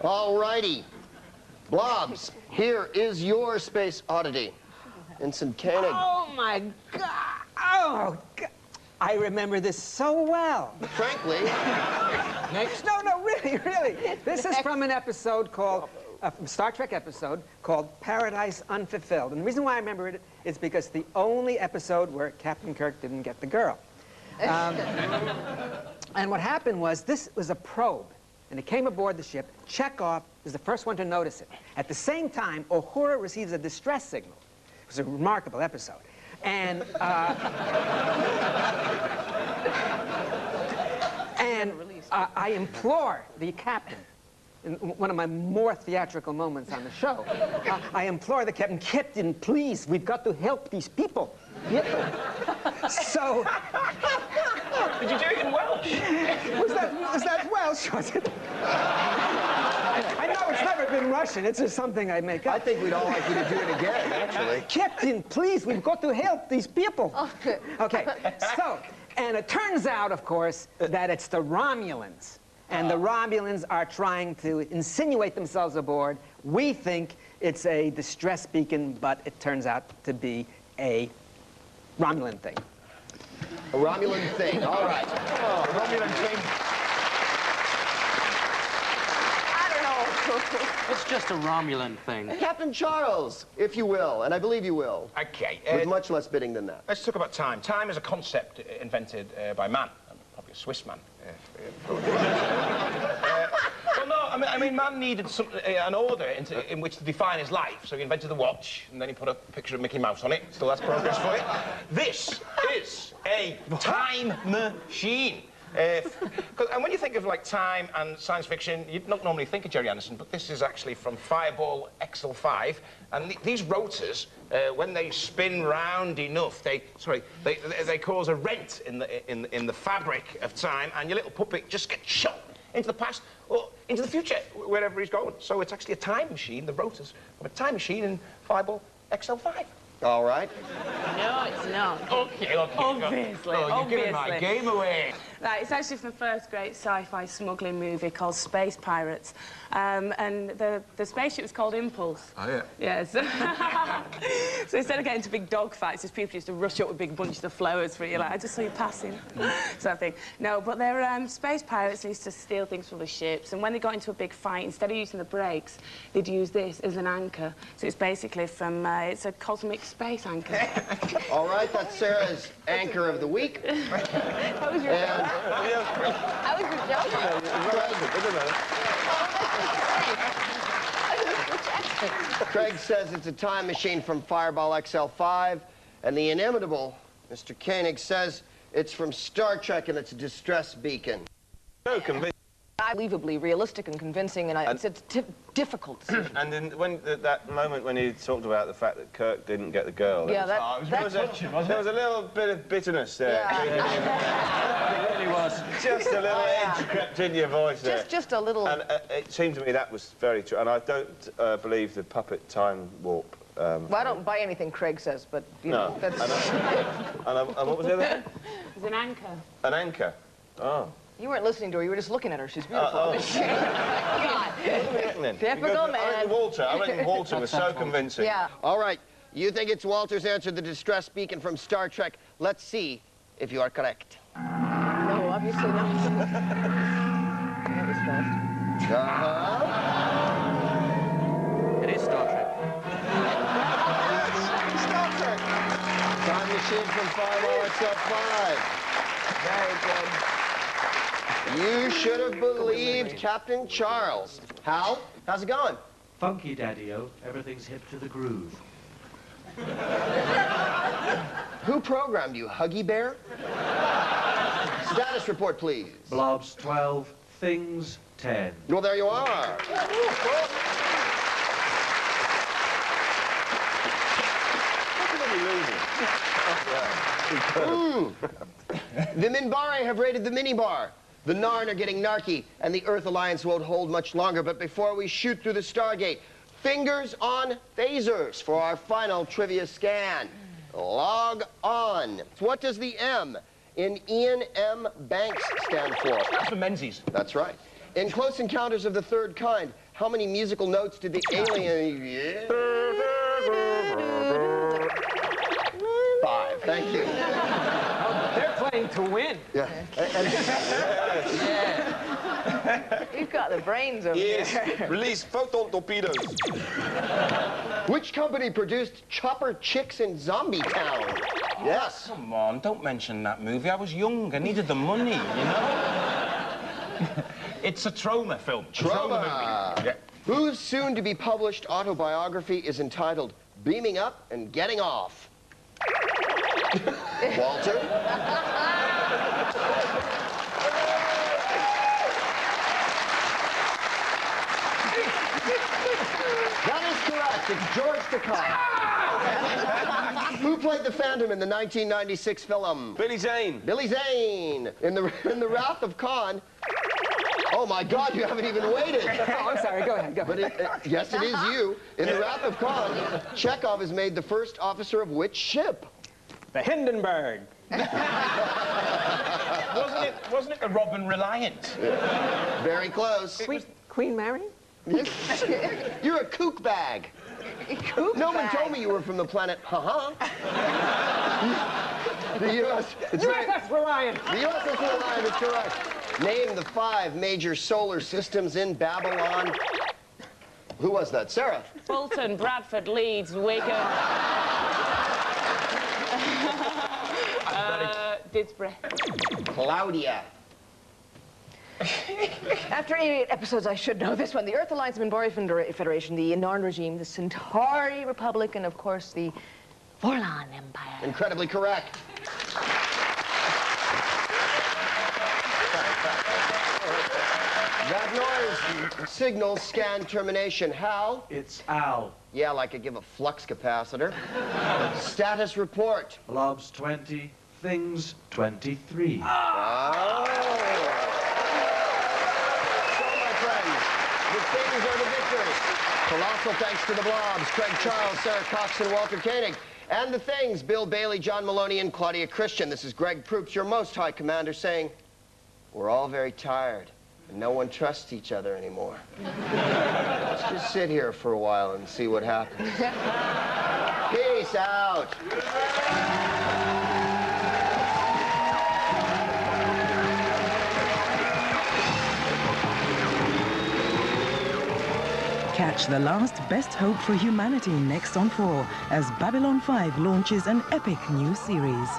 All righty. Blobs, here is your space oddity. Ensign Koenig. Oh, my God. Oh, God. I remember this so well. Frankly. Next. No, really. This is from an episode called, a Star Trek episode called Paradise Unfulfilled. And the reason why I remember it is because the only episode where Captain Kirk didn't get the girl. And what happened was, this was a probe, and it came aboard the ship. Chekhov was the first one to notice it. At the same time, Uhura receives a distress signal. It was a remarkable episode. And, I implore the captain, in one of my more theatrical moments on the show, I implore the captain, please, we've got to help these people. So... Did you do it in Welsh? Was that Welsh, was it? I know it's never been Russian. It's just something I make up. I think we'd all like you to do it again, actually. Captain, please, we've got to help these people. Okay, so, and it turns out, of course, that it's the Romulans. And the Romulans are trying to insinuate themselves aboard. We think it's a distress beacon, but it turns out to be a Romulan thing. A Romulan thing, all right. Oh, Romulan thing. It's just a Romulan thing. Captain Charles, if you will, and I believe you will. Okay. With much less bidding than that. Let's talk about time. Time is a concept invented by man, probably a Swiss man. Well, no, I mean, man needed an order in which to define his life, so he invented the watch, and then he put a picture of Mickey Mouse on it. Still, that's progress for it. This is a time machine. And when you think of, like, time and science fiction, you'd not normally think of Jerry Anderson, but this is actually from Fireball XL5, and these rotors, when they spin round enough, they cause a rent in the fabric of time, and your little puppet just gets shot into the past or into the future, wherever he's going. So it's actually a time machine, the rotors of a time machine in Fireball XL5. All right. No, it's not. Okay. Obviously, you're giving my game away. Right, it's actually from the first great sci-fi smuggling movie called Space Pirates. And the spaceship was called Impulse. Oh, yeah? Yes. So instead of getting into big dog fights, just people used to rush up with big bunches of flowers for you, like, I just saw you passing, sort of thing. No, but they're space pirates used to steal things from the ships, and when they got into a big fight, instead of using the brakes, they'd use this as an anchor. So it's basically from, it's a cosmic space anchor. All right, that's Sarah's anchor of the week. That was your joke. That was your joke. Craig says it's a time machine from Fireball XL5, and the inimitable Mr. Koenig says it's from Star Trek and it's a distress beacon. So convincing. Unbelievably realistic and convincing, and it's a difficult decision. And then when that moment when he talked about the fact that Kirk didn't get the girl, yeah, there was a little bit of bitterness there. Yeah. It really was. Just a little edge crept in your voice there. Just a little. And it seemed to me that was very true. And I don't believe the puppet time warp. Well, I don't buy anything Craig says, but you know, that's. And what was the other thing? It's an anchor. An anchor. Oh. You weren't listening to her, you were just looking at her. She's beautiful. Typical man. I reckon Walter was so convincing. Yeah. All right, you think it's Walter's answer, the distress beacon from Star Trek. Let's see if you are correct. No, obviously not. That was fast. It is Star Trek. Star Trek. Time machine from Fireball XL5. Very good. You should have believed Captain Charles. Hal, how's it going? Funky, Daddy-O. Everything's hip to the groove. Who programmed you, Huggy Bear? Status report, please. Blobs 12, things 10. Well, there you are. The Minbari have raided the minibar. The Narn are getting narky, and the Earth Alliance won't hold much longer. But before we shoot through the Stargate, fingers on phasers for our final trivia scan. Log on. What does the M in Ian M. Banks stand for? That's for Menzies. That's right. In Close Encounters of the Third Kind, how many musical notes did the alien... Yeah. 5. Thank you. They're playing to win. Yeah. You've got the brains over Yes. here. Release photon torpedoes. Which company produced Chopper Chicks in Zombie Town? Yes. Come on, don't mention that movie. I was young. I needed the money, you know? It's a trauma film. Trauma. Movie. Yeah. Whose soon-to-be-published autobiography is entitled Beaming Up and Getting Off? Walter? That is correct. It's George Takei. Who played the Phantom in the 1996 film? Billy Zane. Billy Zane. In the Wrath of Khan. Oh my God, you haven't even waited. Oh, I'm sorry. Go ahead. Go ahead. But yes, it is you. In the Wrath of Khan, Chekhov is made the first officer of which ship? The Hindenburg. Wasn't it the Robin Reliant? Very close. Queen Mary? You're a kook bag. No one told me you were from the planet The U.S. USS Reliant. The USS Reliant is correct. Name the 5 major solar systems in Babylon. Who was that? Sarah? Bolton, Bradford, Leeds, Wigan. Didsbury. Claudia. After 88 episodes, I should know this one. The Earth Alliance, the Minbari Federation, the Narn regime, the Centauri Republic, and of course the Vorlon Empire. Incredibly correct. That noise signals scan termination. How? It's Al. Yeah, like I give a flux capacitor. Status report. Blobs 20, things 23. Oh. So, my friends, the things are the victors. Colossal thanks to the Blobs, Craig Charles, Sarah Cox, and Walter Koenig. And the things, Bill Bailey, John Maloney, and Claudia Christian. This is Greg Proops, your most high commander, saying, we're all very tired, and no one trusts each other anymore. Let's just sit here for a while and see what happens. Peace out. Catch the last best hope for humanity next on 4 as Babylon 5 launches an epic new series.